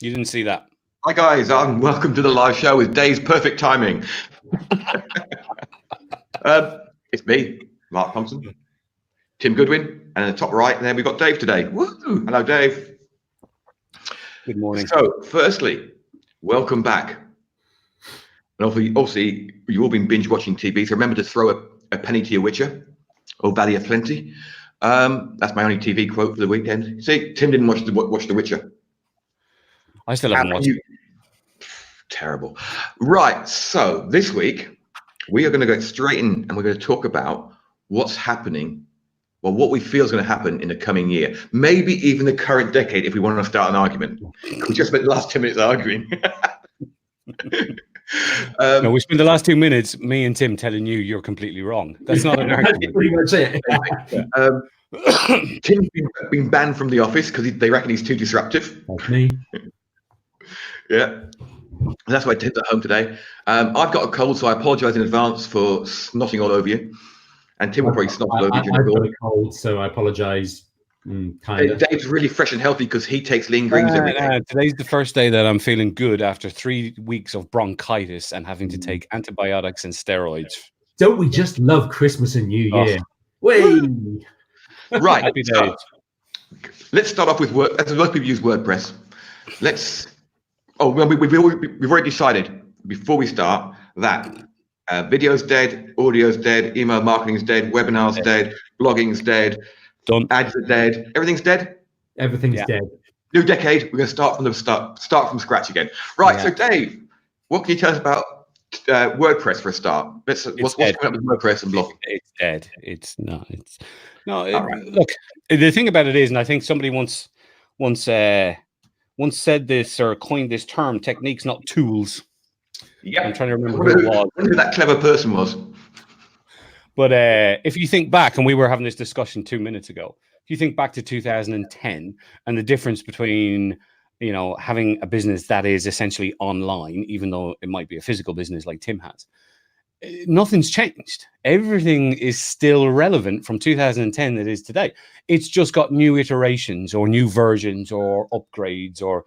You didn't see that. Hi guys, welcome to the live show with Dave's perfect timing. It's me, Mark Thompson, Tim Goodwin, and in the top right there we've got Dave today. Woo! Hello, Dave. Good morning. So, firstly, welcome back. And obviously, you've all been binge watching TV, so remember to throw a penny to your Witcher, or Valley of Plenty. That's my only TV quote for the weekend. See, Tim didn't watch The Witcher. I still haven't watched it. Terrible. Right, so this week we are going to go straight in and we're going to talk about what's happening, well, what we feel is going to happen in the coming year, maybe even the current decade if we want to start an argument. We just spent the last 10 minutes arguing. No, we spent the last 2 minutes, me and Tim, telling you you're completely wrong. That's not an argument. Pretty much it. Tim's been banned from the office because they reckon he's too disruptive. That's me. Yeah. And that's why Tim's at home today. I've got a cold, so I apologise in advance for snotting all over you. And Tim will probably snot all over you. I've got a cold, so I apologise. Kind of. Dave's really fresh and healthy because he takes lean greens every day. Today's the first day that I'm feeling good after 3 weeks of bronchitis and having to take antibiotics and steroids. Don't we just love Christmas and New Year? Whee! Right. Happy So, days. let's start off with Word. As most people use WordPress. We've already decided before we start that video's dead, audio's dead, email marketing's dead, webinar's dead, blogging's dead. Done. Ads are dead. Everything's dead. Everything's dead. New decade. We're going to start from the start from scratch again. Right. So, Dave, what can you tell us about WordPress for a start? What's coming up with WordPress and blogging? It's dead. Look, the thing about it is, and I think somebody once said this or coined this term: techniques, not tools. Yeah. I'm trying to remember who it was. I wonder who that clever person was. But if you think back, and we were having this discussion 2 minutes ago, if you think back to 2010 and the difference between, having a business that is essentially online, even though it might be a physical business like Tim has, nothing's changed. Everything is still relevant from 2010 that is today. It's just got new iterations or new versions or upgrades or,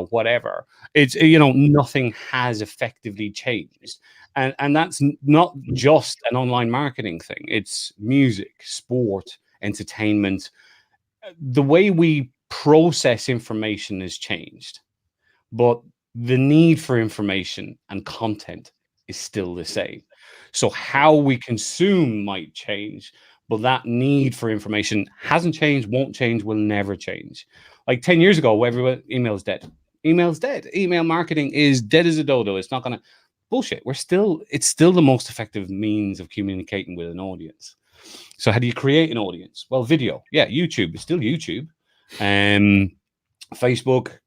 whatever. It's, nothing has effectively changed. And that's not just an online marketing thing. It's music, sport, entertainment. The way we process information has changed, but the need for information and content is still the same. So how we consume might change, but that need for information hasn't changed, won't change, will never change. Like 10 years ago, everyone, email's dead. Email's dead. Email marketing is dead as a dodo. It's not going to... Bullshit. It's still the most effective means of communicating with an audience. So how do you create an audience? Well, video. Yeah, YouTube. It's still YouTube. Facebook.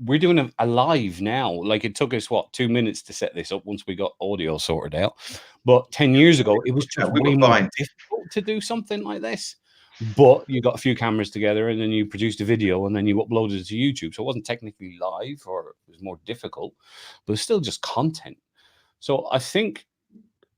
We're doing a live now. Like, it took us 2 minutes to set this up once we got audio sorted out. But 10 years ago, it was just way more difficult to do something like this. But you got a few cameras together and then you produced a video and then you uploaded it to YouTube. So it wasn't technically live, or it was more difficult, but it's still just content. So I think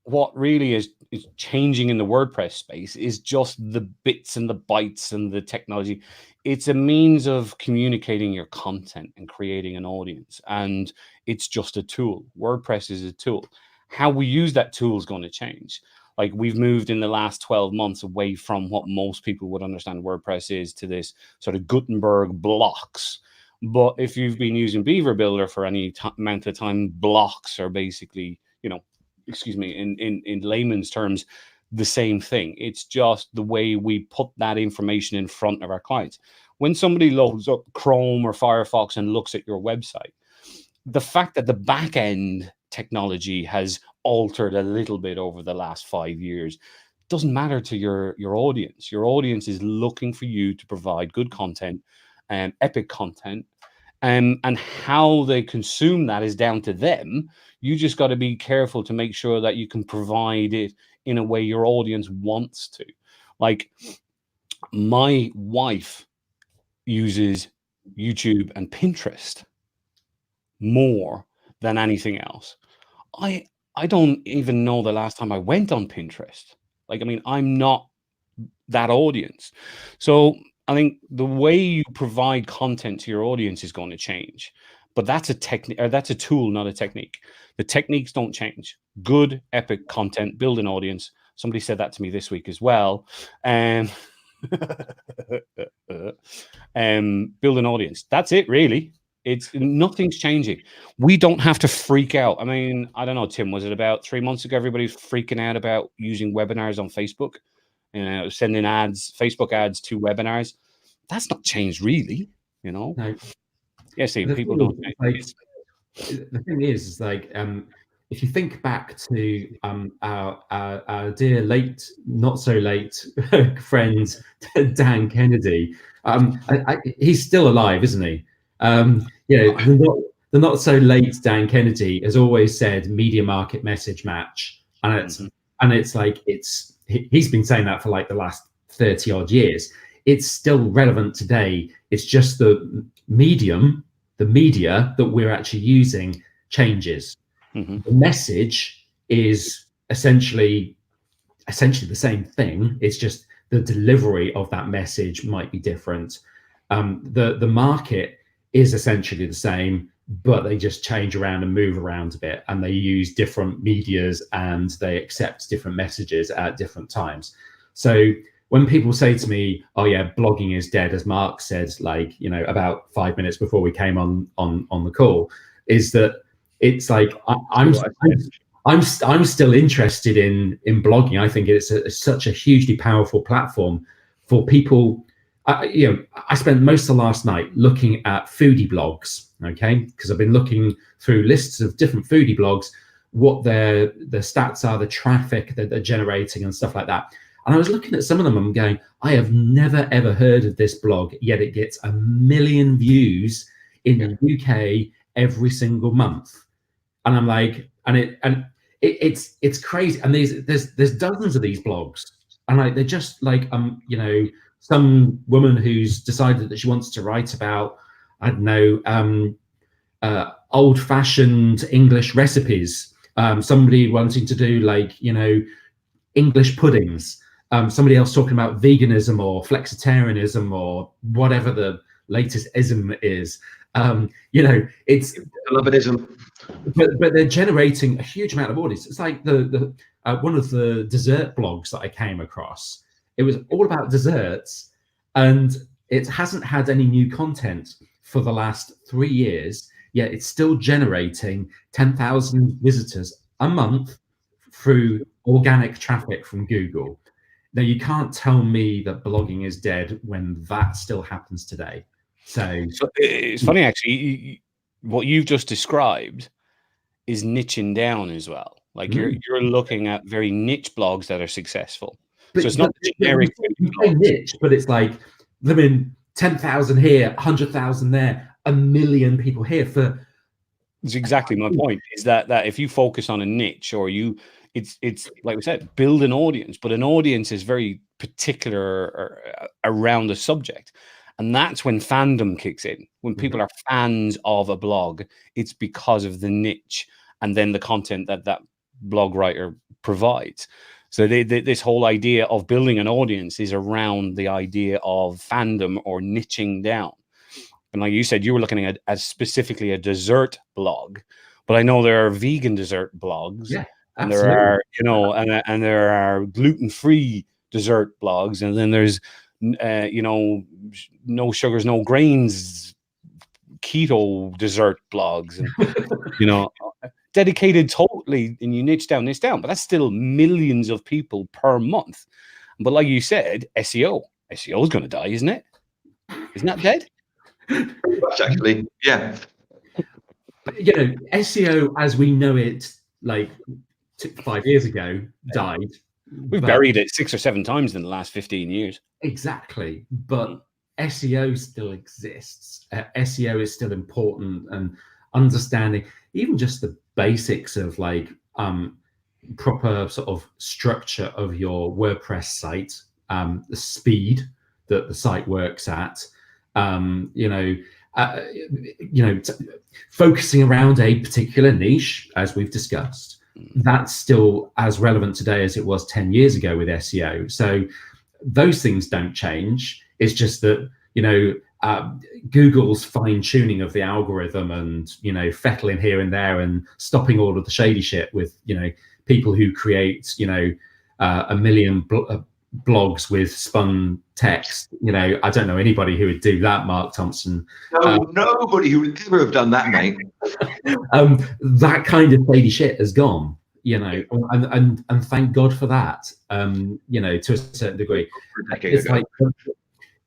what really is changing in the WordPress space is just the bits and the bytes and the technology. It's a means of communicating your content and creating an audience. And it's just a tool. WordPress is a tool. How we use that tool is going to change. Like, we've moved in the last 12 months away from what most people would understand WordPress is to this sort of Gutenberg blocks. But if you've been using Beaver Builder for any amount of time, blocks are basically, in layman's terms, the same thing. It's just the way we put that information in front of our clients. When somebody loads up Chrome or Firefox and looks at your website, the fact that the back end technology has altered a little bit over the last 5 years doesn't matter to your audience. Your audience is looking for you to provide good content and epic content, and how they consume that is down to them. You just got to be careful to make sure that you can provide it in a way your audience wants to. Like, my wife uses YouTube and Pinterest more than anything else. I don't even know the last time I went on Pinterest. Like, I mean, I'm not that audience. So I think the way you provide content to your audience is going to change, but that's a technique, or that's a tool, not a technique. The techniques don't change. Good, epic content, build an audience. Somebody said that to me this week as well. Build an audience. That's it, really. It's nothing's changing. We don't have to freak out. I mean, I don't know, Tim, was it about 3 months ago everybody was freaking out about using webinars on Facebook? You know, sending ads, Facebook ads to webinars. That's not changed, really. You know. No. Yeah, see, The people thing don't. is, the thing is like, if you think back to our dear late, not so late friend Dan Kennedy, he's still alive, isn't he? The not so late Dan Kennedy has always said media market message match, and it's like he's been saying that for like the last 30 odd years. It's still relevant today. It's just the media that we're actually using changes. The message is essentially the same thing. It's just the delivery of that message might be different. The market is essentially the same, but they just change around and move around a bit, and they use different medias and they accept different messages at different times. So when people say to me, "Oh yeah, blogging is dead," as Mark said, like, you know, about 5 minutes before we came on the call, is that it's like I'm still interested in blogging. I think it's such a hugely powerful platform for people. You know, I spent most of last night looking at foodie blogs, okay, because I've been looking through lists of different foodie blogs, what their stats are, the traffic that they're generating and stuff like that. And I was looking at some of them and going, I have never ever heard of this blog, yet it gets 1 million views in the UK every single month. And I'm like, it's crazy. And there's dozens of these blogs, and like they're just like you know, some woman who's decided that she wants to write about, I don't know, old-fashioned English recipes. Somebody wanting to do, like, you know, English puddings. Somebody else talking about veganism or flexitarianism or whatever the latest ism is. You know, it's I love it ism. But they're generating a huge amount of audience. It's like the one of the dessert blogs that I came across. It was all about desserts, and it hasn't had any new content for the last 3 years, yet it's still generating 10,000 visitors a month through organic traffic from Google. Now, you can't tell me that blogging is dead when that still happens today. So it's funny, actually, what you've just described is niching down as well. Like you're looking at very niche blogs that are successful. So it's not generic niche, but it's like, I mean, 10,000 here, 100,000 there, 1 million people here. It's exactly my point. Is that if you focus on a niche, or it's like we said, build an audience, but an audience is very particular around the subject, and that's when fandom kicks in. When people are fans of a blog, it's because of the niche and then the content that blog writer provides. So this whole idea of building an audience is around the idea of fandom or niching down. And like you said, you were looking at as specifically a dessert blog, but I know there are vegan dessert blogs, and there are, you know, and there are gluten-free dessert blogs, and then there's you know, no sugars, no grains, keto dessert blogs, and you know, dedicated totally, and you niche down, but that's still millions of people per month. But like you said, SEO is going to die, isn't it? Isn't that dead? Actually, yeah. You know, SEO as we know it, like 5 years ago, died. We've buried it 6 or 7 times in the last 15 years. Exactly. But SEO still exists. SEO is still important, and understanding even just the basics of like proper sort of structure of your WordPress site, the speed that the site works at, focusing around a particular niche, as we've discussed, that's still as relevant today as it was 10 years ago with SEO. So those things don't change. It's just that, you know, Google's fine tuning of the algorithm and, you know, fettling here and there and stopping all of the shady shit with, you know, people who create, you know, a million blogs with spun text. You know, I don't know anybody who would do that, Mark Thompson. No, nobody who would ever have done that, mate. That kind of shady shit has gone, you know, and thank God for that. You know, to a certain degree. It's like,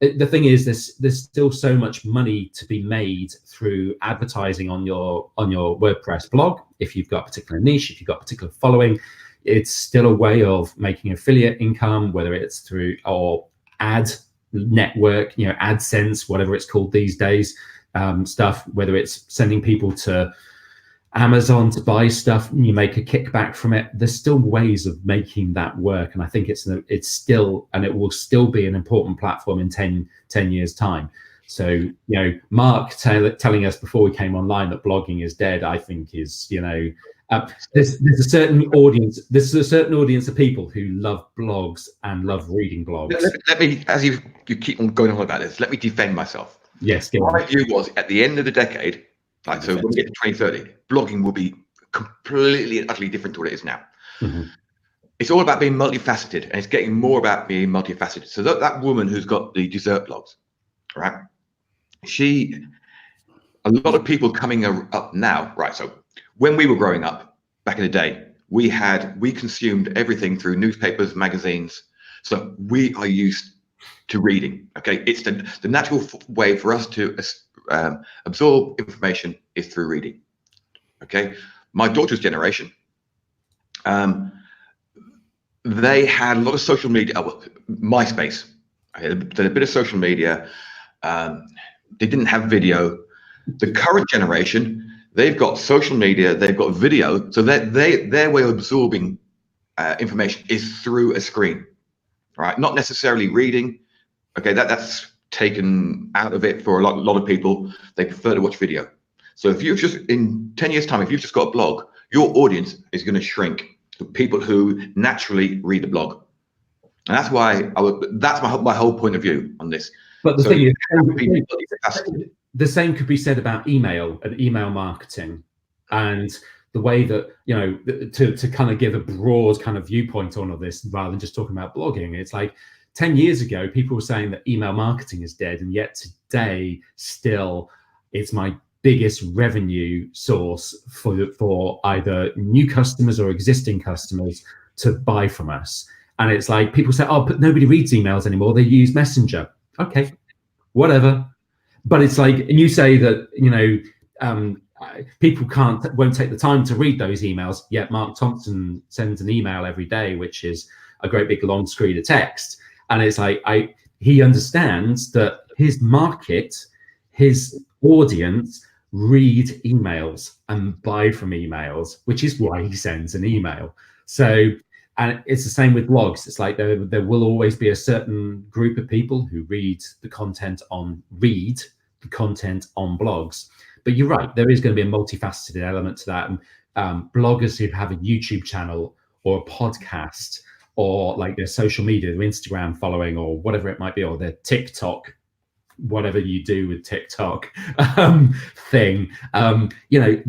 the thing is, there's still so much money to be made through advertising on your WordPress blog. If you've got a particular niche, if you've got a particular following, it's still a way of making affiliate income, whether it's through or ad network, you know, AdSense, whatever it's called these days, stuff, whether it's sending people to Amazon to buy stuff and you make a kickback from it. There's still ways of making that work. And I think it's still, and it will still be an important platform in 10 years time. So, you know, Mark telling us before we came online that blogging is dead, I think is, you know, there's a certain audience. There's a certain audience of people who love blogs and love reading blogs. Let me, as you keep on going on about this, let me defend myself. Yes. My view was at the end of the decade, like, so when we get to 2030, blogging will be completely and utterly different to what it is now. Mm-hmm. It's all about being multifaceted, and it's getting more about being multifaceted. So that woman who's got the dessert blogs, right? A lot of people coming up now, right? So when we were growing up back in the day, we consumed everything through newspapers, magazines. So we are used to reading. Okay, it's the natural way for us to absorb information is through reading. Okay, my daughter's generation, they had a lot of social media, MySpace. Okay, they did a bit of social media. They didn't have video. The current generation, they've got social media, they've got video, so their way of absorbing information is through a screen, right? Not necessarily reading. Okay, that's taken out of it for a lot of people. They prefer to watch video. So if you've just, in 10 years time, if you've just got a blog, your audience is going to shrink to people who naturally read the blog. And that's why that's my whole point of view on this. But the thing is, the same could be said about email and email marketing, and the way that, you know, to kind of give a broad kind of viewpoint on all this rather than just talking about blogging. It's like 10 years ago, people were saying that email marketing is dead, and yet today still it's my biggest revenue source for either new customers or existing customers to buy from us. And it's like people say, oh, but nobody reads emails anymore. They use Messenger. Okay, whatever. But it's like, and you say that, you know, people won't take the time to read those emails. Yet Mark Thompson sends an email every day, which is a great big long screen of text. And it's like, he understands that his market, his audience read emails and buy from emails, which is why he sends an email. So, and it's the same with blogs. It's like there will always be a certain group of people who read the content on blogs. But you're right, there is going to be a multifaceted element to that. And bloggers who have a YouTube channel or a podcast, or like their social media, their Instagram following, or whatever it might be, or their TikTok, whatever you do with TikTok thing. You know,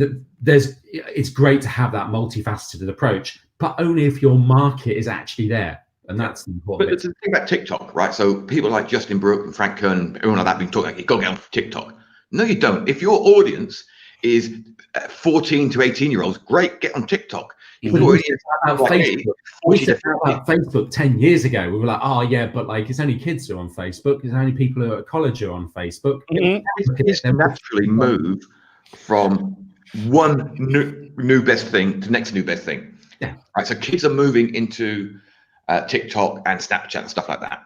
it's great to have that multifaceted approach, but only if your market is actually there. And that's the important bit. But the thing about TikTok, right? So people like Justin Brooke and Frank Kern and everyone like that been talking like, you got to get on TikTok. No, you don't. If your audience is 14 to 18-year-olds, great, get on TikTok. We said about Facebook 10 years ago. We were like, oh yeah, but like it's only kids who are on Facebook. It's only people who are at college who are on Facebook. It's naturally move from one new best thing to next new best thing. Yeah. Right. So kids are moving into TikTok and Snapchat and stuff like that.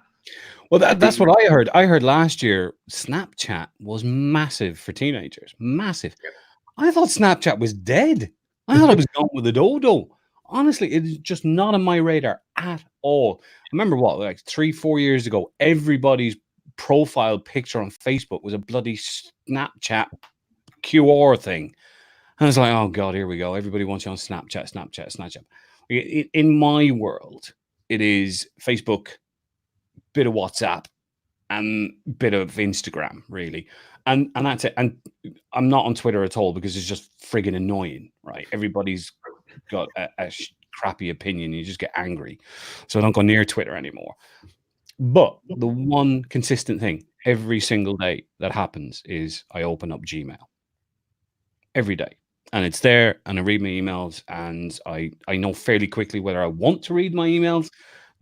Well, that's what I heard. I heard last year Snapchat was massive for teenagers. Massive. Yeah. I thought Snapchat was dead. I thought it was gone with the dodo. Honestly, it's just not on my radar at all. I remember like 3-4 years ago, everybody's profile picture on Facebook was a bloody Snapchat QR thing. And I was like, oh God, here we go. Everybody wants you on Snapchat. In my world, it is Facebook, bit of WhatsApp, and bit of Instagram, really. And that's it. And I'm not on Twitter at all because it's just friggin' annoying, right? Everybody's got a crappy opinion. You just get angry. So I don't go near Twitter anymore. But the one consistent thing every single day that happens is I open up Gmail every day. And it's there, and I read my emails, and I know fairly quickly whether I want to read my emails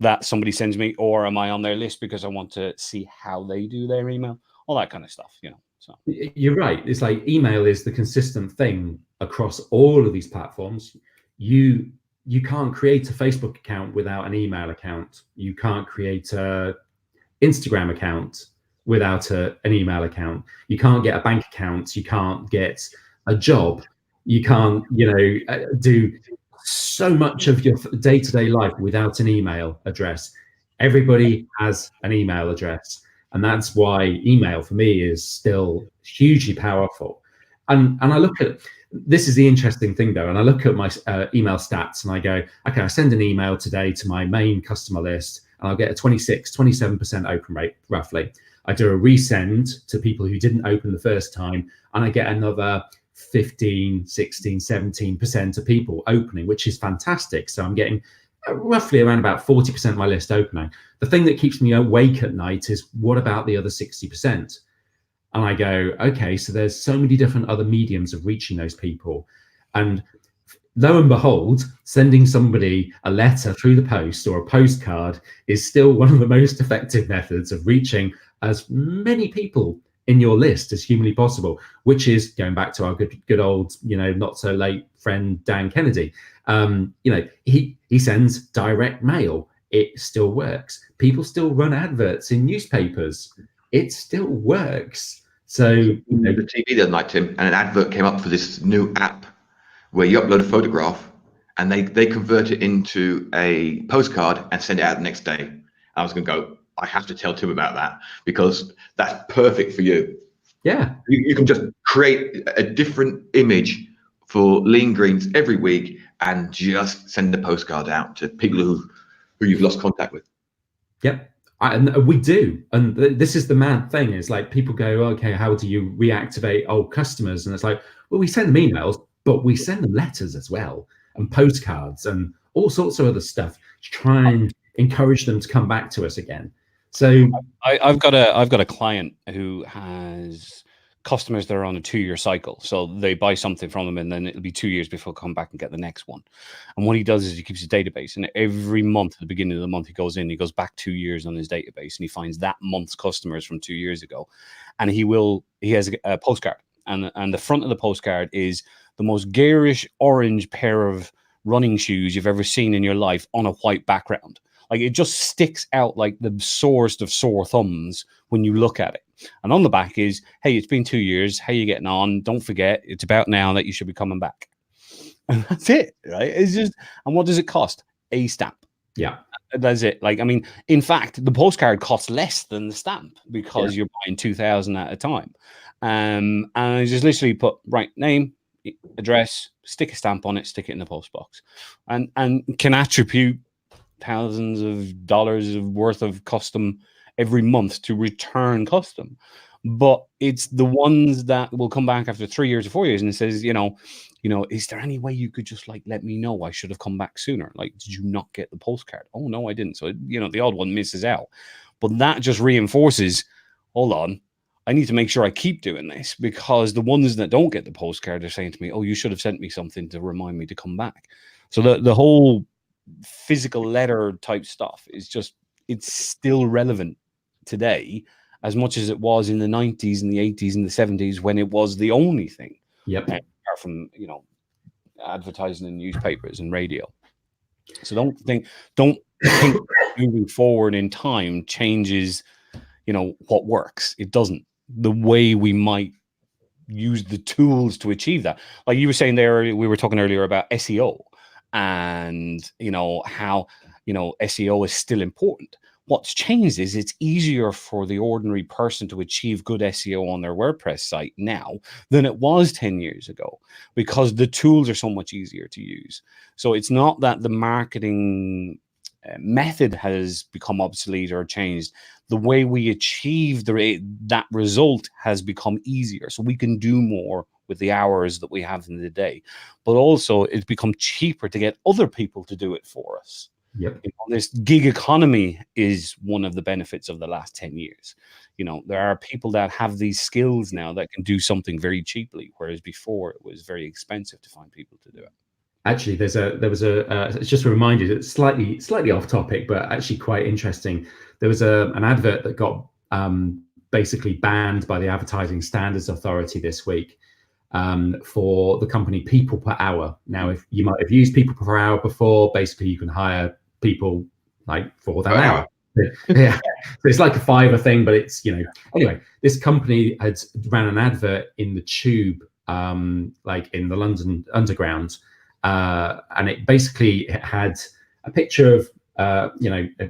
that somebody sends me, or am I on their list because I want to see how they do their email, all that kind of stuff, you know. So you're right. It's like email is the consistent thing across all of these platforms. You can't create a Facebook account without an email account. You can't create a Instagram account without an email account. You can't get a bank account. You can't get a job. You can't, do so much of your day-to-day life without an email address. Everybody has an email address, and that's why email for me is still hugely powerful. And I look at, this is the interesting thing though, and I look at my email stats and I go, okay, I send an email today to my main customer list and I'll get a 27% open rate roughly. I do a resend to people who didn't open the first time and I get another 15, 16, 17% of people opening, which is fantastic. So I'm getting roughly around about 40% of my list opening. The thing that keeps me awake at night is, what about the other 60%? And I go, okay, so there's so many different other mediums of reaching those people. And lo and behold, sending somebody a letter through the post or a postcard is still one of the most effective methods of reaching as many people in your list as humanly possible, which is going back to our good old, not so late friend, Dan Kennedy. He sends direct mail. It still works. People still run adverts in newspapers. It still works. So the TV the other night, Tim, and an advert came up for this new app where you upload a photograph and they convert it into a postcard and send it out the next day. I was going to go, I have to tell Tim about that because that's perfect for you. Yeah. You can just create a different image for Lean Greens every week and just send the postcard out to people who you've lost contact with. Yep. And we do. And this is the mad thing is like people go, okay, how do you reactivate old customers? And it's like, well, we send them emails, but we send them letters as well and postcards and all sorts of other stuff to try and encourage them to come back to us again. So I've got a client who has customers that are on a 2-year cycle. So they buy something from them and then it'll be 2 years before they come back and get the next one. And what he does is he keeps a database, and every month at the beginning of the month, he goes back 2 years on his database and he finds that month's customers from 2 years ago. And he has a postcard, and the front of the postcard is the most garish orange pair of running shoes you've ever seen in your life on a white background. Like, it just sticks out like the sorest of sore thumbs when you look at it. And on the back is, hey, it's been 2 years. How you getting on? Don't forget, it's about now that you should be coming back. And that's it, right? It's just, and what does it cost? A stamp. Yeah. That's it. Like, I mean, in fact, the postcard costs less than the stamp because you're buying 2,000 at a time. And I just literally put, right, name, address, stick a stamp on it, stick it in the post box, and can attribute thousands of dollars worth of custom every month to return custom. But it's the ones that will come back after 3 years or 4 years and it says, is there any way you could just like let me know? I should have come back sooner. Like, did you not get the postcard? Oh no, I didn't. So the odd one misses out. But that just reinforces, hold on, I need to make sure I keep doing this, because the ones that don't get the postcard are saying to me, oh, you should have sent me something to remind me to come back. So the whole physical letter type stuff is just, it's still relevant today as much as it was in the 90s and the 80s and the 70s when it was the only thing. Yep. Apart from advertising in newspapers and radio. So don't think moving forward in time changes what works. It doesn't. The way we might use the tools to achieve that, like you were saying there, we were talking earlier about SEO and how SEO is still important. What's changed is it's easier for the ordinary person to achieve good SEO on their WordPress site now than it was 10 years ago, because the tools are so much easier to use. So it's not that the marketing method has become obsolete or changed, the way we achieve that result has become easier. So we can do more with the hours that we have in the day, but also it's become cheaper to get other people to do it for us. Yep. This gig economy is one of the benefits of the last 10 years. There are people that have these skills now that can do something very cheaply, whereas before it was very expensive to find people to do it. Actually, there was a it's just a reminder, it's slightly off topic, but actually quite interesting. There was an advert that got basically banned by the Advertising Standards Authority this week for the company People Per Hour. Now, if you might have used People Per Hour before, basically you can hire people like for that hour. Yeah, so it's like a Fiverr thing, but it's anyway. This company had ran an advert in the Tube, like in the London Underground, and it basically had a picture of a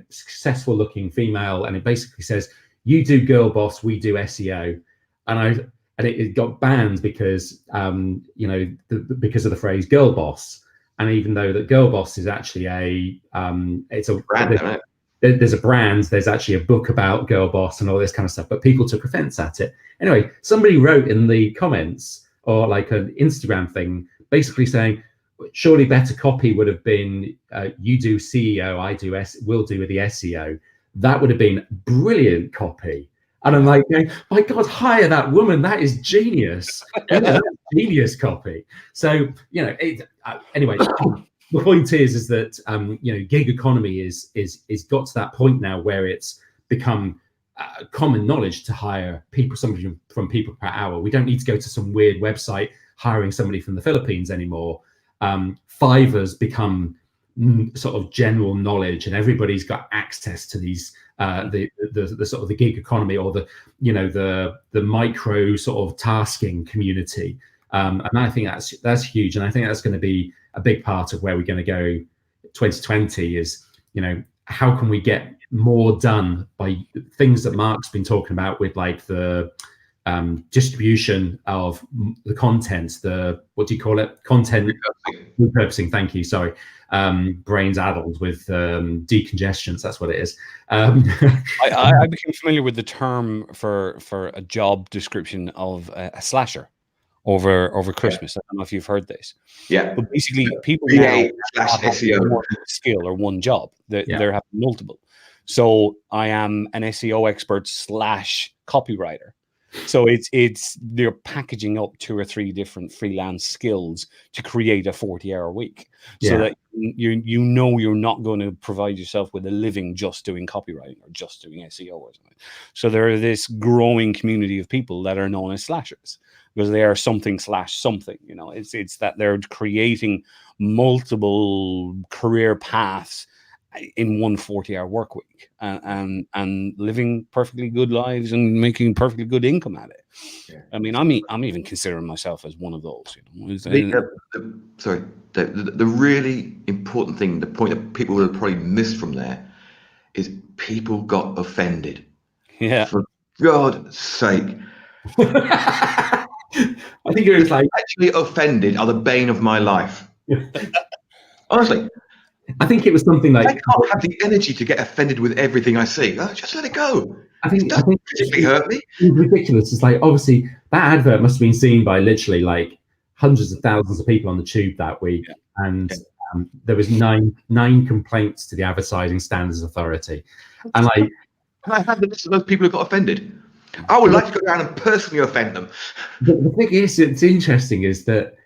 successful looking female, and it basically says, "You do girl boss, we do SEO," and it got banned because because of the phrase girl boss. And even though that girl boss is actually it's a brand, there's a brand, there's actually a book about girl boss and all this kind of stuff, but people took offense at it. Anyway, somebody wrote in the comments, or like an Instagram thing, basically saying, surely better copy would have been, you do CEO, I do we'll do with the SEO. That would have been brilliant copy. And I'm like, my God, hire that woman. That is genius. That's genius copy. So, anyway, the point is that, gig economy is got to that point now where it's become common knowledge to hire somebody from People Per Hour. We don't need to go to some weird website hiring somebody from the Philippines anymore. Fiverr's become sort of general knowledge, and everybody's got access to these the sort of the gig economy, or the micro sort of tasking community, and I think that's huge, and I think that's going to be a big part of where we're going to go 2020 is, how can we get more done by things that Mark's been talking about with like the distribution of the content, what do you call it? Content repurposing. Thank you. Sorry. Brains addled with decongestants. That's what it is. I became familiar with the term for a job description of a slasher over Christmas. I don't know if you've heard this. Yeah. But basically, people now have SEO one skill or one job. They're having multiple. So I am an SEO expert / copywriter. So it's they're packaging up 2 or 3 different freelance skills to create a 40-hour week, so that you're not going to provide yourself with a living just doing copywriting or just doing SEO or something. So there are this growing community of people that are known as slashers because they are something / something. It's that they're creating multiple career paths in one 40-hour work week and living perfectly good lives and making perfectly good income at it. Yeah. I mean, I'm even considering myself as one of those. The really important thing, the point that people will have probably missed from there, is people got offended. Yeah. For God's sake. I think it was like actually offended are the bane of my life. Honestly. I think it was something like, I can't have the energy to get offended with everything I see. Just let it go. I think it hurt me. It's ridiculous. It's like, obviously that advert must have been seen by literally like hundreds of thousands of people on the Tube that week, and there was nine complaints to the Advertising Standards Authority, and like, can I have the list of those people who got offended? I would like to go down and personally offend them. The thing is, it's interesting is that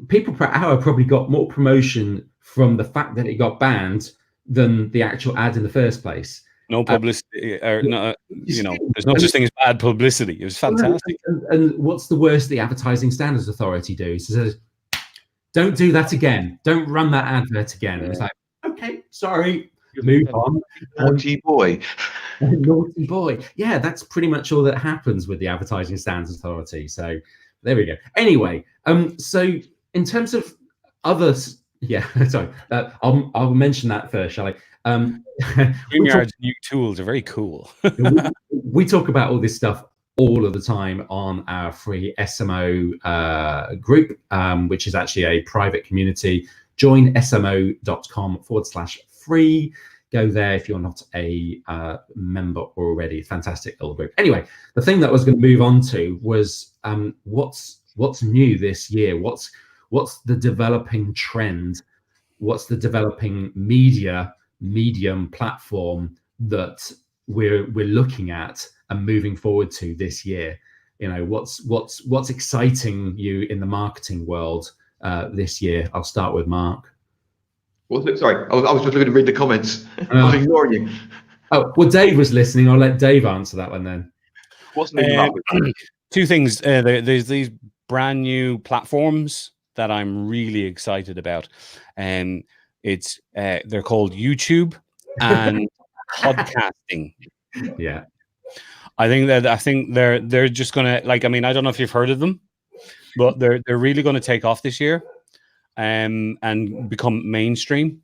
People Per Hour probably got more promotion from the fact that it got banned than the actual ad in the first place. No publicity, there's no such thing as bad publicity. It was fantastic. And what's the worst the Advertising Standards Authority do? It says, don't do that again. Don't run that advert again. And it's like, okay, sorry, move on. Naughty boy. Naughty boy. Yeah, that's pretty much all that happens with the Advertising Standards Authority. So there we go. Anyway, so in terms of others, sorry, I'll mention that first, shall I? StreamYard's new tools are very cool. we talk about all this stuff all of the time on our free SMO group, which is actually a private community joinsmo.com/free. Go there if you're not a member already. Fantastic little group. Anyway, the thing that I was going to move on to was what's new this year. What's the developing trend? What's the developing medium platform that we're looking at and moving forward to this year? You know, what's exciting you in the marketing world this year? I'll start with Mark. Sorry, I was just looking to read the comments. I was ignoring you. Oh, well, Dave was listening. I'll let Dave answer that one then. What's new? Two things. There's these brand new platforms that I'm really excited about. It's they're called YouTube and podcasting. Yeah. I think they're just gonna, like, I mean, I don't know if you've heard of them, but they're really gonna take off this year. And become mainstream.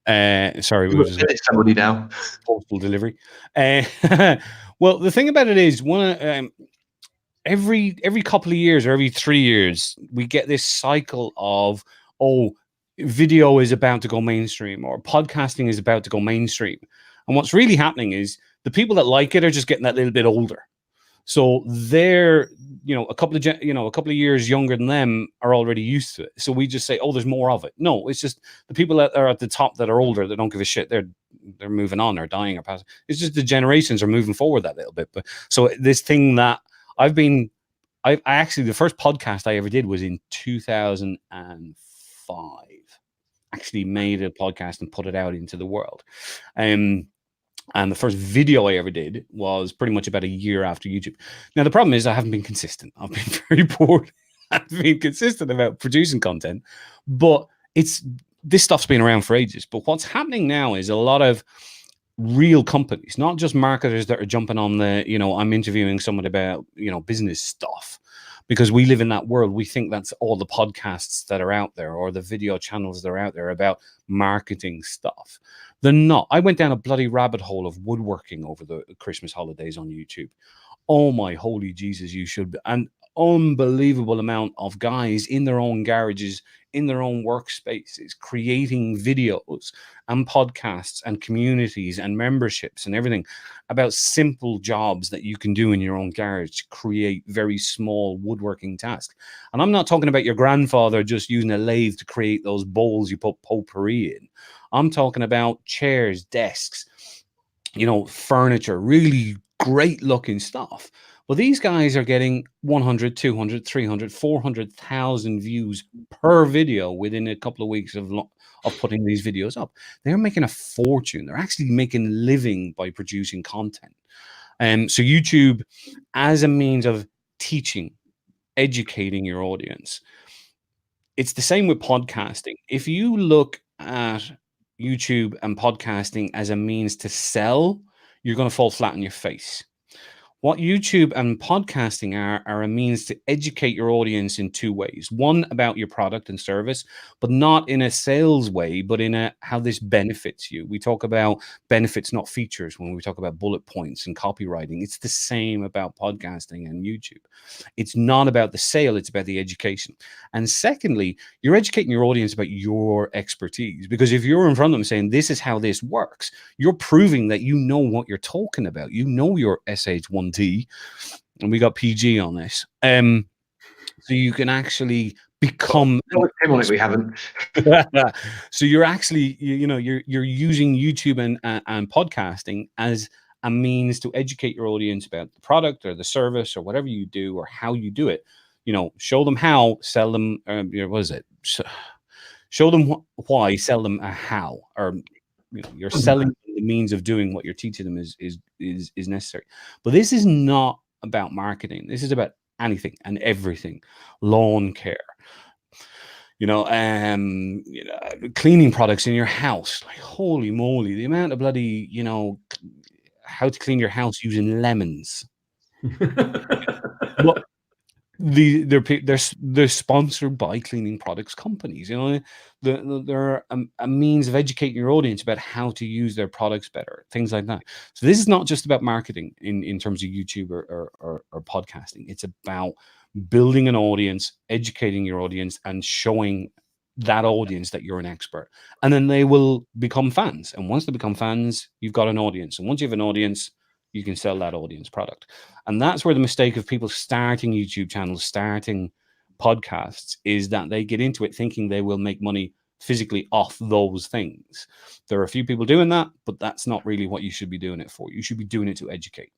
Sorry, we were just somebody now. Postal delivery. Well, the thing about it is, every couple of years or every 3 years, we get this cycle of, oh, video is about to go mainstream or podcasting is about to go mainstream. And what's really happening is the people that like it are just getting that little bit older. So they're, a couple of years younger than them are already used to it. So we just say, oh, there's more of it. No, it's just the people that are at the top that are older, that don't give a shit. They're moving on, or dying, or passing. It's just the generations are moving forward that little bit. But so this thing that I actually, the first podcast I ever did was in 2005. Actually made a podcast and put it out into the world. And the first video I ever did was pretty much about a year after YouTube. Now, the problem is I haven't been consistent. I've been very bored. I've been consistent about producing content, but this stuff's been around for ages. But what's happening now is a lot of real companies, not just marketers that are jumping on the, I'm interviewing someone about, business stuff, because we live in that world. We think that's all the podcasts that are out there or the video channels that are out there about marketing stuff. They're not. I went down a bloody rabbit hole of woodworking over the Christmas holidays on YouTube. Oh my holy Jesus, you should be. An unbelievable amount of guys in their own garages, in their own workspaces, creating videos and podcasts and communities and memberships and everything about simple jobs that you can do in your own garage to create very small woodworking tasks. And I'm not talking about your grandfather just using a lathe to create those bowls you put potpourri in. I'm talking about chairs, desks, furniture, really great looking stuff. Well, these guys are getting 100, 200, 300, 400,000 views per video within a couple of weeks of putting these videos up. They're making a fortune. They're actually making a living by producing content. So YouTube, as a means of teaching, educating your audience, it's the same with podcasting. If you look at YouTube and podcasting as a means to sell, you're going to fall flat on your face. What YouTube and podcasting are a means to educate your audience in two ways. One, about your product and service, but not in a sales way, but in how this benefits you. We talk about benefits, not features, when we talk about bullet points and copywriting. It's the same about podcasting and YouTube. It's not about the sale, it's about the education. And secondly, you're educating your audience about your expertise, because if you're in front of them saying, this is how this works, you're proving that you know what you're talking about. You know your SH1T, and we got PG on this. So you can actually become. We haven't. So you're actually, you're using YouTube and podcasting as a means to educate your audience about the product or the service or whatever you do or how you do it. Show them how, sell them. What is it? Show them why, sell them a how, or you're selling the means of doing what you're teaching them is necessary. But this is not about marketing. This is about anything and everything. Lawn care, cleaning products in your house. Like, holy moly, the amount of bloody, how to clean your house using lemons. Well, they're sponsored by cleaning products companies. They're a means of educating your audience about how to use their products better, things like that. So this is not just about marketing in terms of YouTube or podcasting. It's about building an audience, educating your audience, and showing that audience that you're an expert, and then they will become fans. And once they become fans, you've got an audience. And once you have an audience, you can sell that audience product. And that's where the mistake of people starting YouTube channels, starting podcasts, is that they get into it thinking they will make money physically off those things. There are a few people doing that, but that's not really what you should be doing it for. You should be doing it to educate.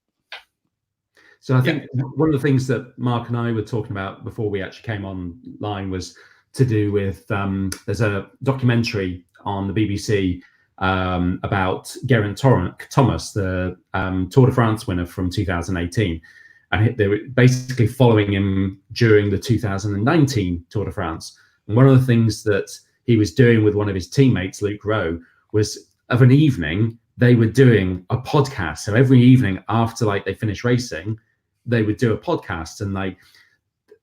So I think one of the things that Mark and I were talking about before we actually came online was to do with there's a documentary on the BBC about Geraint Thomas, the Tour de France winner from 2018, and they were basically following him during the 2019 Tour de France. And one of the things that he was doing with one of his teammates, Luke Rowe, was of an evening they were doing a podcast. So every evening after like they finished racing, they would do a podcast, and like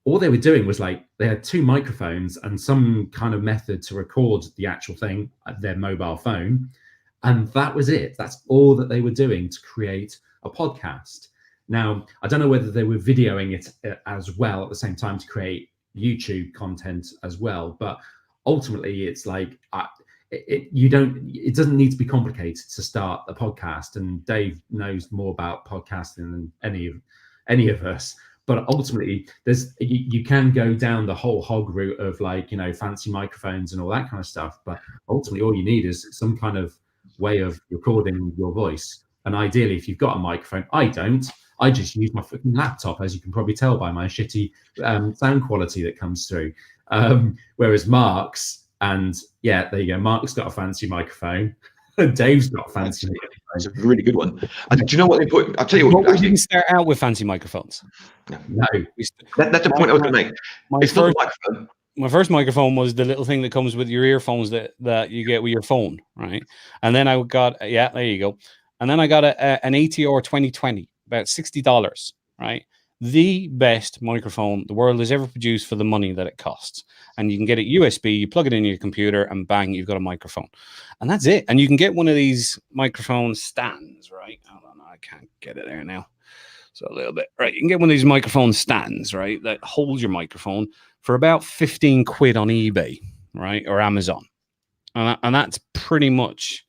all they were doing was like they had 2 microphones and some kind of method to record the actual thing at their mobile phone, and that was it. That's all that they were doing to create a podcast. Now, I don't know whether they were videoing it as well at the same time to create YouTube content as well, but ultimately it's like it doesn't need to be complicated to start a podcast, and Dave knows more about podcasting than any of us. But ultimately, you can go down the whole hog route of like, you know, fancy microphones and all that kind of stuff. But ultimately, all you need is some kind of way of recording your voice. And ideally, if you've got a microphone, I just use my fucking laptop, as you can probably tell by my shitty sound quality that comes through. Whereas Mark's, and yeah, there you go. Mark's got a fancy microphone. Dave's got a fancy microphone. It's a really good one. And do you know what they put? I'll tell you what. We didn't start out with fancy microphones. No. That's the point I was going to make. It's not a microphone. My first microphone was the little thing that comes with your earphones that you get with your phone, right? And then I got, there you go. And then I got an ATR 2020, about $60, right? The best microphone the world has ever produced for the money that it costs. And you can get it USB, you plug it in your computer, and bang, you've got a microphone. And that's it. And you can get one of these microphone stands, right? I don't know, I can't get it there now. So a little bit, right? You can get one of these microphone stands, right, that holds your microphone for about 15 quid on eBay, right, or Amazon. And that's pretty much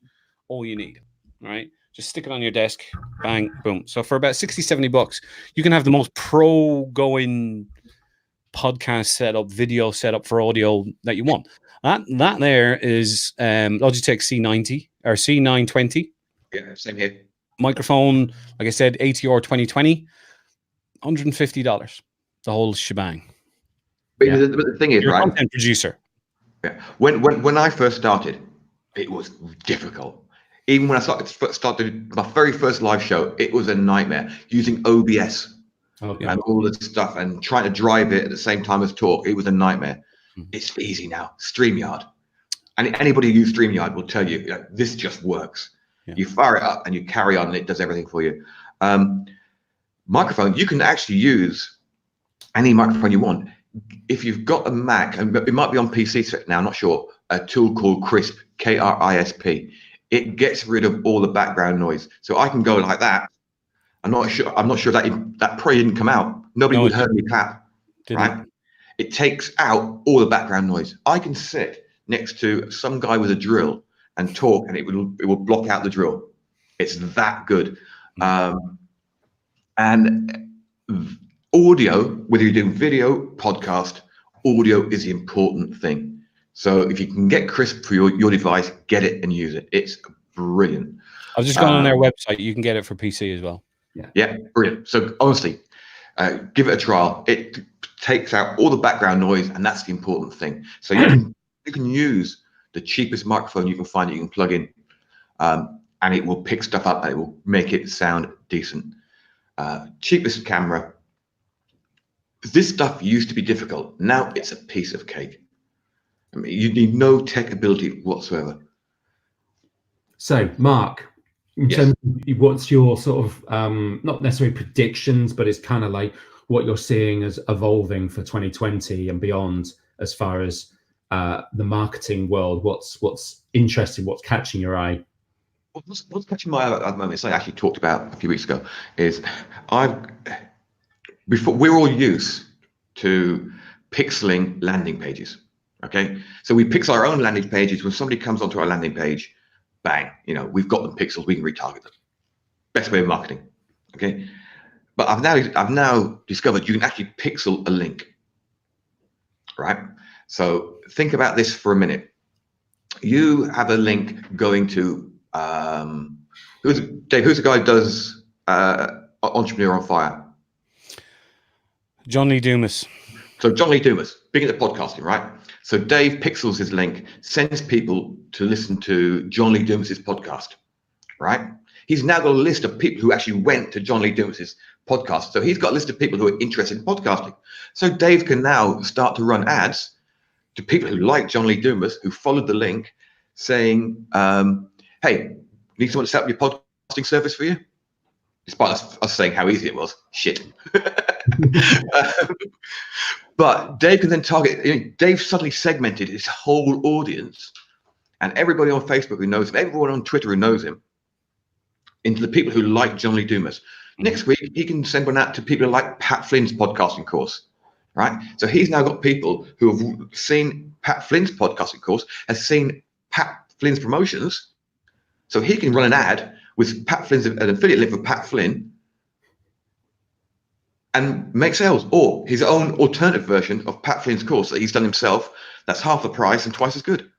all you need, right? Just stick it on your desk, bang, boom. So for about 60, 70 bucks, you can have the most pro going podcast setup, video setup for audio that you want. That there is Logitech C90 or C920. Yeah, same here. Microphone, like I said, ATR 2020, $150. The whole shebang. But the thing is, you're right? A content producer. Yeah. When I first started, it was difficult. Even when I started my very first live show, it was a nightmare using OBS and all this stuff and trying to drive it at the same time as talk. It was a nightmare. It's easy now. StreamYard. And anybody who uses StreamYard will tell you, this just works. Yeah. You fire it up and you carry on and it does everything for you. Microphone, you can actually use any microphone you want. If you've got a Mac, and it might be on PC now, I'm not sure, a tool called Krisp, KRISP. It gets rid of all the background noise. So I can go like that. I'm not sure that probably didn't come out. Nobody would hear me clap, right? It takes out all the background noise. I can sit next to some guy with a drill and talk, and it will block out the drill. It's that good. And audio, whether you're doing video, podcast, audio is the important thing. So if you can get Krisp for your device, get it and use it. It's brilliant. I've just gone on their website. You can get it for PC as well. Yeah, brilliant. So honestly, give it a trial. It takes out all the background noise, and that's the important thing. So you can use the cheapest microphone you can find that you can plug in, and it will pick stuff up and it will make it sound decent. Cheapest camera. This stuff used to be difficult. Now it's a piece of cake. I mean, you need no tech ability whatsoever. So, Mark, in terms of what's your sort of, not necessarily predictions, but it's kind of like what you're seeing as evolving for 2020 and beyond as far as the marketing world? What's interesting? What's catching your eye? What's catching my eye at the moment, as I actually talked about a few weeks ago, is we're all used to pixeling landing pages. Okay, so we pixel our own landing pages. When somebody comes onto our landing page, bang, we've got them pixels. We can retarget them. Best way of marketing. Okay, but I've now discovered you can actually pixel a link. Right. So think about this for a minute. You have a link going to who's the guy who does Entrepreneur on Fire? John Lee Dumas. So John Lee Dumas, big into podcasting, right? So Dave pixels his link, sends people to listen to John Lee Dumas's podcast, right? He's now got a list of people who actually went to John Lee Dumas's podcast. So he's got a list of people who are interested in podcasting. So Dave can now start to run ads to people who like John Lee Dumas, who followed the link, saying, hey, need someone to set up your podcasting service for you? Despite us saying how easy it was. Shit. But Dave can then target, Dave suddenly segmented his whole audience and everybody on Facebook who knows him, everyone on Twitter who knows him, into the people who like John Lee Dumas. Next week, he can send one out to people who like Pat Flynn's podcasting course, right? So he's now got people who have seen Pat Flynn's podcasting course, has seen Pat Flynn's promotions. So he can run an ad with Pat Flynn's, an affiliate link for Pat Flynn, and make sales, or his own alternative version of Pat Flynn's course that he's done himself. That's half the price and twice as good.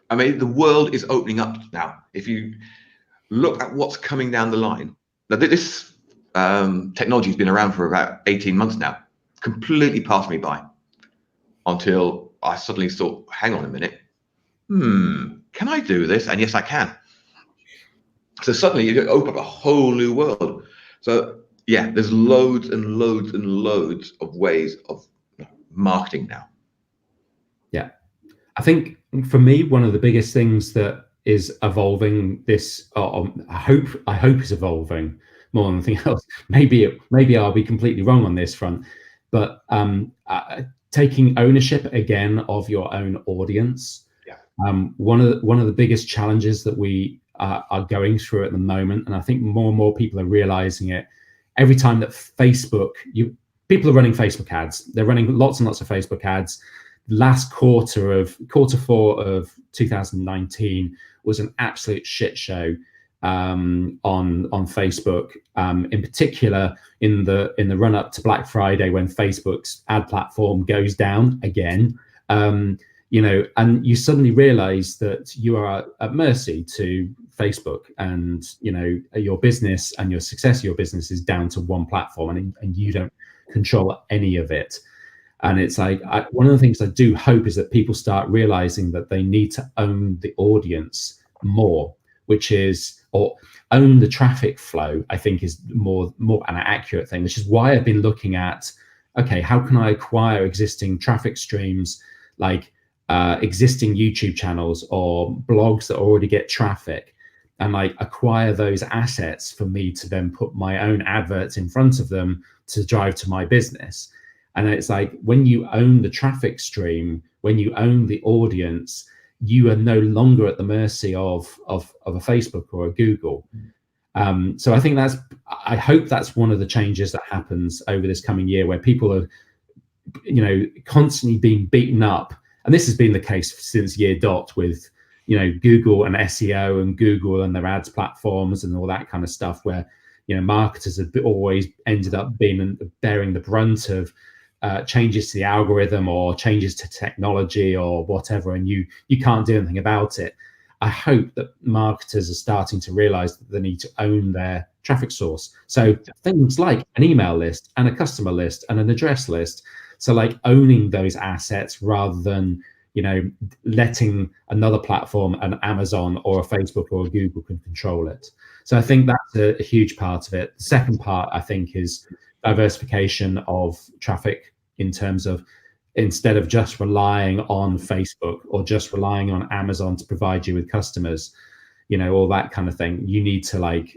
I mean, the world is opening up now. If you look at what's coming down the line, now this technology has been around for about 18 months now, completely passed me by until I suddenly thought, hang on a minute, can I do this? And yes, I can. So suddenly you open up a whole new world. So yeah, there's loads and loads and loads of ways of marketing now. Yeah, I think for me, one of the biggest things that is evolving this, I hope is evolving more than anything else. Maybe I'll be completely wrong on this front, but taking ownership again of your own audience. Yeah. One of the biggest challenges that we are going through at the moment, and I think more and more people are realizing it. Every time that people are running Facebook ads, they're running lots and lots of Facebook ads. Last quarter 4 of 2019 was an absolute shit show on Facebook, in particular in the run up to Black Friday, when Facebook's ad platform goes down again. And you suddenly realize that you are at mercy to Facebook, and your business and your success of your business is down to one platform, and you don't control any of it. And it's like, one of the things I do hope is that people start realizing that they need to own the audience more, or own the traffic flow, I think is more an accurate thing, which is why I've been looking at, okay, how can I acquire existing traffic streams, like existing YouTube channels or blogs that already get traffic, and like acquire those assets for me to then put my own adverts in front of them to drive to my business. And it's like, when you own the traffic stream, when you own the audience, you are no longer at the mercy of a Facebook or a Google. So I think I hope that's one of the changes that happens over this coming year, where people are, constantly being beaten up. And this has been the case since year dot with, Google and SEO and Google and their ads platforms and all that kind of stuff, where, marketers have always ended up bearing the brunt of changes to the algorithm or changes to technology or whatever, and you can't do anything about it. I hope that marketers are starting to realize that they need to own their traffic source. So things like an email list and a customer list and an address list. So like owning those assets rather than, letting another platform, an Amazon or a Facebook or a Google, can control it. So I think that's a huge part of it. The second part, I think, is diversification of traffic, in terms of, instead of just relying on Facebook or just relying on Amazon to provide you with customers, all that kind of thing. You need to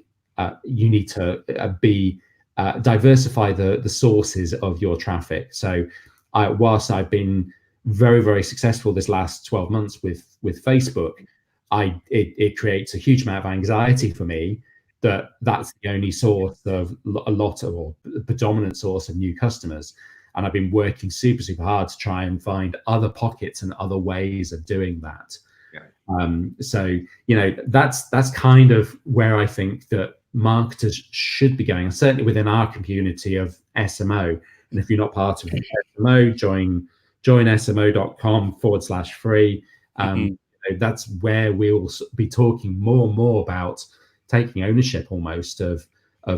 diversify the sources of your traffic. So whilst I've been very, very successful this last 12 months with Facebook, it creates a huge amount of anxiety for me that's the only source of a lot of, or the predominant source of new customers. And I've been working super hard to try and find other pockets and other ways of doing that. So, that's kind of where I think that marketers should be going, and certainly within our community of SMO. And if you're not part of SMO, join smo.com/free. That's where we'll be talking more and more about taking ownership almost of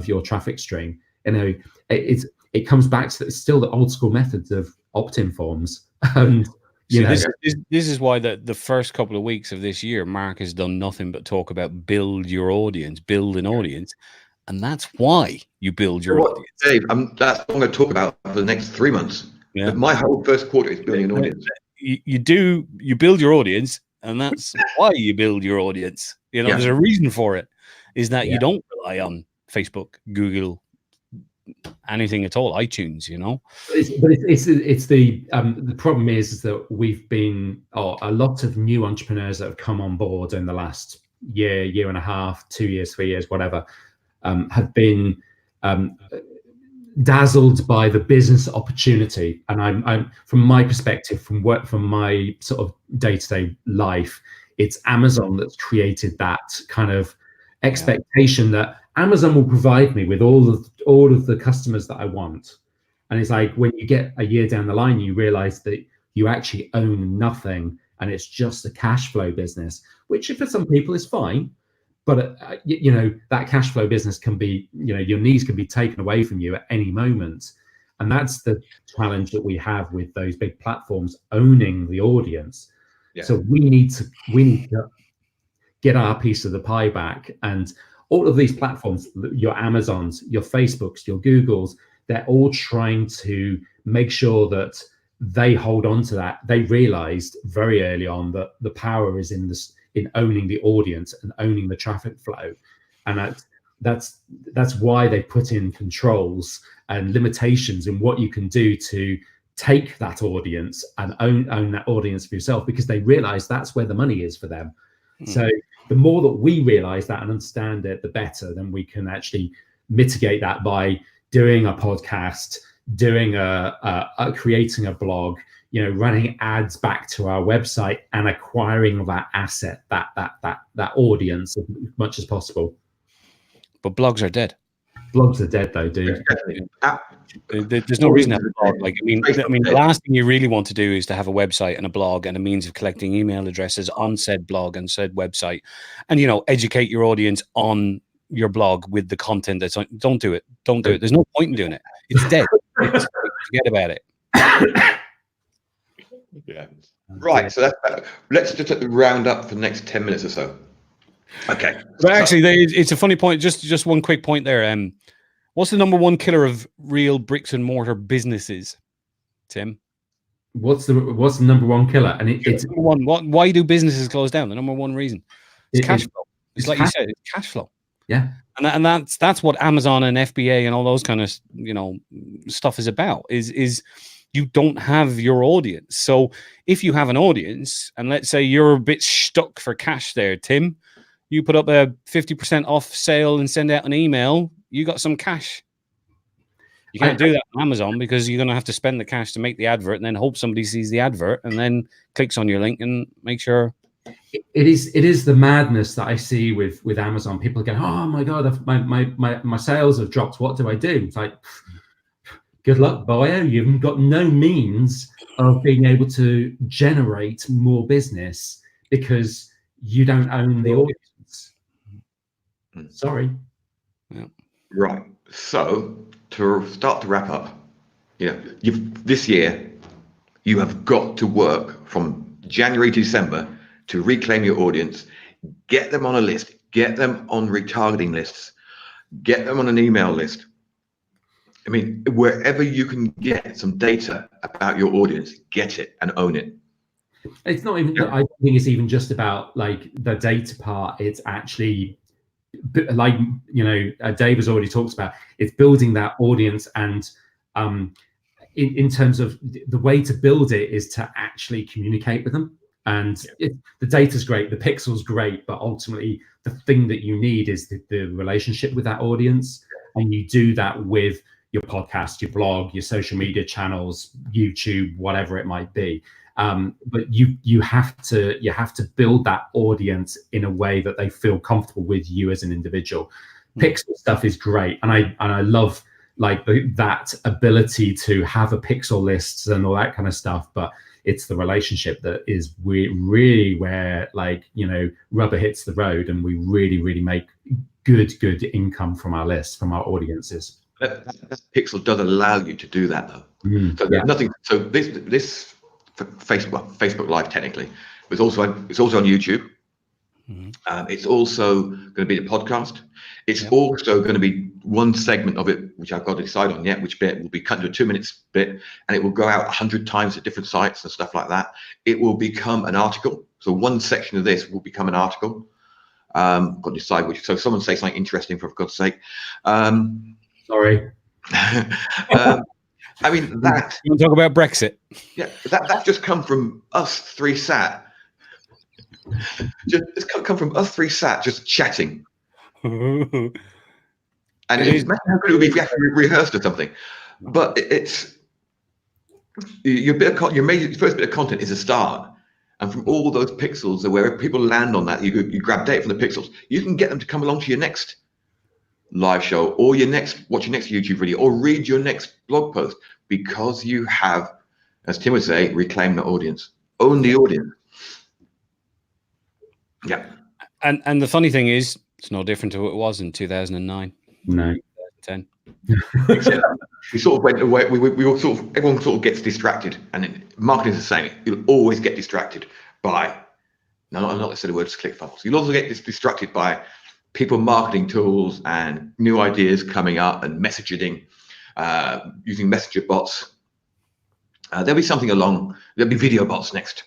your traffic stream. It comes back to still the old school methods of opt-in forms. And this is why the first couple of weeks of this year, Mark has done nothing but talk about build your audience, build an audience. And that's why you build your audience. Dave, that's what I'm going to talk about for the next 3 months. Yeah. But my whole first quarter is building an audience. You build your audience, and that's why you build your audience. There's a reason for it, is that you don't rely on Facebook, Google, anything at all, iTunes, It's the problem is that we've been a lot of new entrepreneurs that have come on board in the last year and a half, 2 years, 3 years, whatever, have been dazzled by the business opportunity. And I'm from my perspective, from my sort of day-to-day life, it's Amazon that's created that kind of expectation that Amazon will provide me with all of the customers that I want. And it's like, when you get a year down the line, you realize that you actually own nothing, and it's just a cash flow business, which for some people is fine. But that cash flow business can be, your needs can be taken away from you at any moment. And that's the challenge that we have with those big platforms owning the audience. So we need to get our piece of the pie back. And all of these platforms, your Amazons, your Facebooks, your Googles, they're all trying to make sure that they hold on to that. They realized very early on that the power is in owning the audience and owning the traffic flow. And that's why they put in controls and limitations in what you can do to take that audience and own that audience for yourself, because they realize that's where the money is for them. So the more that we realize that and understand it, the better. Then we can actually mitigate that by doing a podcast, doing creating a blog, running ads back to our website, and acquiring that asset, that audience as much as possible. But blogs are dead. Blogs are dead, though, dude. There's no reason to have a blog. The last thing you really want to do is to have a website and a blog and a means of collecting email addresses on said blog and said website, and educate your audience on your blog with the content that's on. Don't do it. There's no point in doing it. It's dead. Forget about it. Right. So let's just round up for the next 10 minutes or so. Okay. But actually, it's a funny point. Just one quick point there. What's the number one killer of real bricks and mortar businesses, Tim? What's the number one killer? And it's number one. Why do businesses close down? The number one reason is cash flow. It's like you said, it's cash flow. Yeah. And that's what Amazon and FBA and all those kind of stuff is about. Is you don't have your audience. So if you have an audience, and let's say you're a bit stuck for cash there, Tim, you put up a 50% off sale and send out an email, you got some cash. You can't do that on Amazon, because you're going to have to spend the cash to make the advert, and then hope somebody sees the advert and then clicks on your link and make sure. It is the madness that I see with Amazon. People go, oh my God, my sales have dropped. What do I do? It's like, good luck, buyer. You've got no means of being able to generate more business because you don't own the audience. Sorry. Yeah. Right. So to start to wrap up, this year you have got to work from January to December to reclaim your audience, get them on a list, get them on retargeting lists, get them on an email list. I mean, wherever you can get some data about your audience, get it and own it. It's not even, I think it's even just about like the data part. It's actually like, Dave has already talked about, it's building that audience. And in terms of the way to build it is to actually communicate with them. And the data's great, the pixel's great, but ultimately the thing that you need is the relationship with that audience. And you do that with your podcast, your blog, your social media channels, YouTube, whatever it might be. But you have to build that audience in a way that they feel comfortable with you as an individual. Pixel stuff is great, and I love like that ability to have a pixel list and all that kind of stuff. But it's the relationship that is really where, like, you know, rubber hits the road, and we really make good income from our lists, from our audiences. That Pixel does allow you to do that, though. So there's nothing. So this Facebook Live technically, but it's also on YouTube. It's also going to be the podcast. It's also going to be one segment of it, which I've got to decide on yet, which bit will be cut into a 2 minutes bit, and it will go out 100 times at different sites and stuff like that. It will become an article. So one section of this will become an article. Got to decide which. So someone say something interesting, for God's sake. Sorry. I mean, that. You want to talk about Brexit? Yeah, that's just come from us three sat. It's come from us three sat just chatting. And it's how good it would be if we actually rehearsed or something. But it's your first bit of content is a start. And from all those pixels, where people land on that, you grab data from the pixels. You can get them to come along to your next live show, or watch your next YouTube video, or read your next blog post, because you have, as Tim would say, reclaim the audience, own the audience. Yeah. And the funny thing is, it's no different to what it was in 2009. No. 2010. We sort of went away. We all sort of, everyone sort of gets distracted, and marketing is the same. You'll always get distracted by, no, I'm not necessarily the word ClickFunnels. You'll also get distracted by people marketing tools and new ideas coming up and messaging, using messenger bots. There'll be something there'll be video bots next.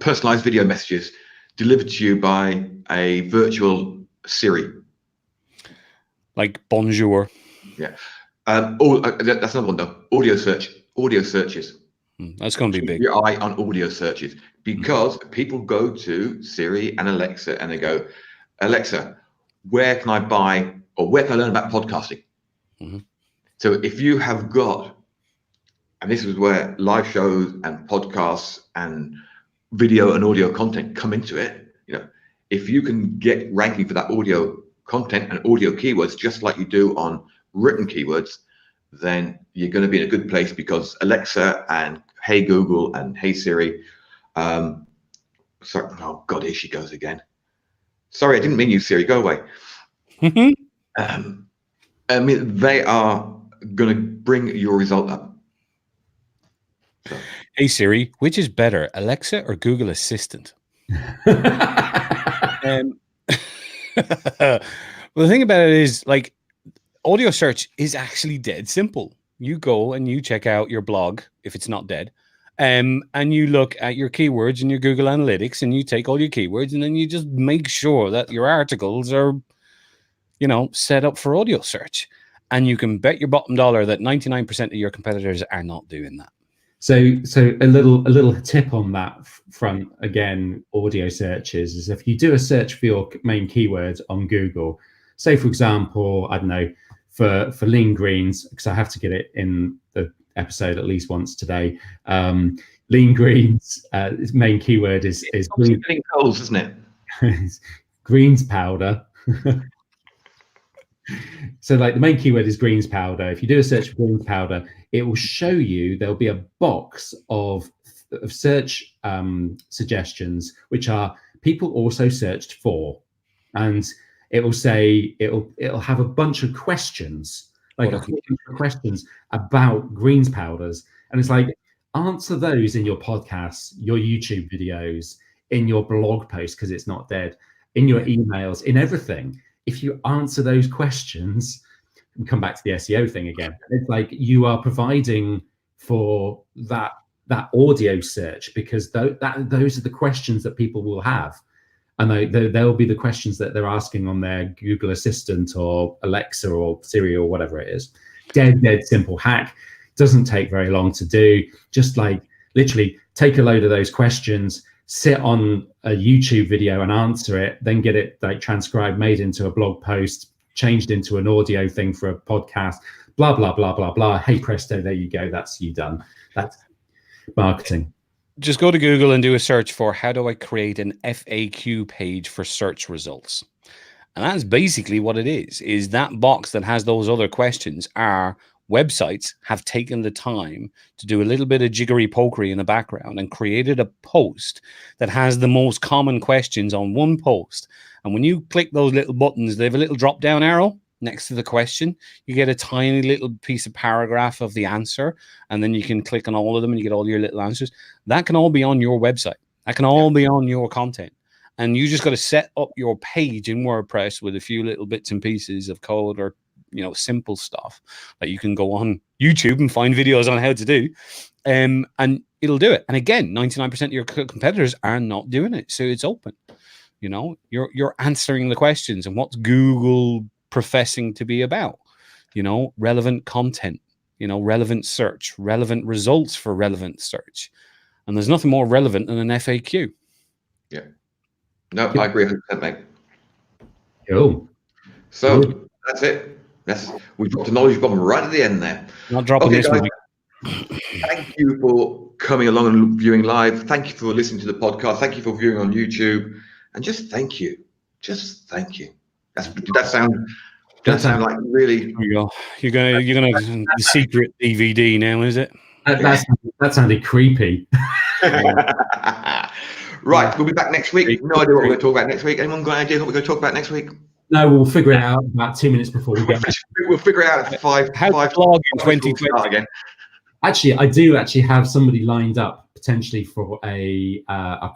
Personalized video messages delivered to you by a virtual Siri. Like bonjour. Yeah. That's another one though. Audio searches. That's going to be big. Your eye on audio searches, because people go to Siri and Alexa and they go, Alexa, where can I buy, or where can I learn about podcasting? So if you have got, and this is where live shows and podcasts and video and audio content come into it, you know, if you can get ranking for that audio content and audio keywords just like you do on written keywords, then you're going to be in a good place, because Alexa and Hey Google and Hey Siri, sorry, oh God, here she goes again. Sorry, I didn't mean you, Siri, go away. I mean, they are going to bring your result up. So. Hey Siri, which is better, Alexa or Google Assistant? Well, the thing about it is, like, audio search is actually dead simple. You go and you check out your blog, if it's not dead, and you look at your keywords in your Google Analytics, and you take all your keywords, and then you just make sure that your articles are, you know, set up for audio search. And you can bet your bottom dollar that 99% of your competitors are not doing that. So a little tip on that front, again, audio searches, is if you do a search for your main keyword on Google, say for example, I don't know, for lean greens, because I have to get it in the episode at least once today. Lean greens, its main keyword is green coals, isn't it? Greens powder. So like the main keyword is greens powder. If you do a search for greens powder, it will show you, there'll be a box of search suggestions, which are people also searched for, and it will say, it'll have a bunch of questions, like questions about greens powders, and it's like, answer those in your podcasts, your YouTube videos, in your blog post, because it's not dead, in your emails, in everything. If you answer those questions, and come back to the SEO thing again, it's like you are providing for that audio search, because those are the questions that people will have, and they'll be the questions that they're asking on their Google Assistant or Alexa or Siri or whatever it is. Dead simple hack. Doesn't take very long to do. Just like literally take a load of those questions, sit on a YouTube video and answer it, then get it like transcribed, made into a blog post, changed into an audio thing for a podcast, blah, blah, blah, blah, blah. Hey, presto, there you go. That's you done. That's marketing. Just go to Google and do a search for how do I create an FAQ page for search results. And that's basically what it is that box that has those other questions are websites have taken the time to do a little bit of jiggery pokery in the background and created a post that has the most common questions on one post. And when you click those little buttons, they have a little drop down arrow next to the question. You get a tiny little piece of paragraph of the answer, and then you can click on all of them and you get all your little answers. That can all be on your website. That can all be on your content. And you just got to set up your page in WordPress with a few little bits and pieces of code or, simple stuff that you can go on YouTube and find videos on how to do. And it'll do it. And again, 99% of your competitors are not doing it. So it's open. You're answering the questions. And what's Google professing to be about? Relevant content, relevant search, relevant results for relevant search. And there's nothing more relevant than an FAQ. Yeah. No, I agree 100%, mate. Cool. So that's it. We dropped a knowledge bomb right at the end there. Not dropping this guys, one. Thank you for coming along and viewing live. Thank you for listening to the podcast. Thank you for viewing on YouTube. And just thank you. Just thank you. That sound like really. There you go. You're gonna the secret DVD now, is it? That sounded creepy. Right, we'll be back next week. No idea what we're going to talk about next week. Anyone got an idea what we're going to talk about next week? No, we'll figure it out about 2 minutes before we go. We'll figure it out at five. How to blog in 2020 again. Actually, I do have somebody lined up potentially for a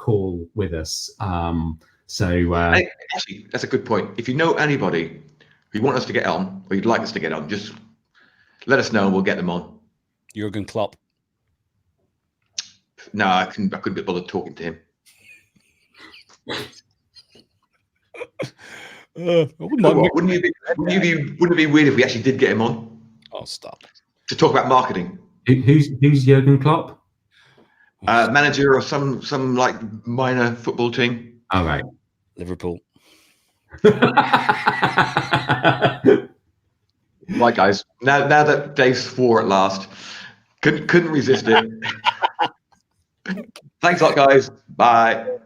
call with us. Actually, that's a good point. If you know anybody who you want us to get on, or you'd like us to get on, just let us know and we'll get them on. Jurgen Klopp. No, I couldn't be bothered talking to him. Wouldn't it be weird if we actually did get him on? Oh, stop. To talk about marketing. Who's Jurgen Klopp? Manager of some like minor football team. All right. Liverpool. Right, guys. Now that Dave's swore at last, couldn't resist it. Thanks a lot, guys. Bye.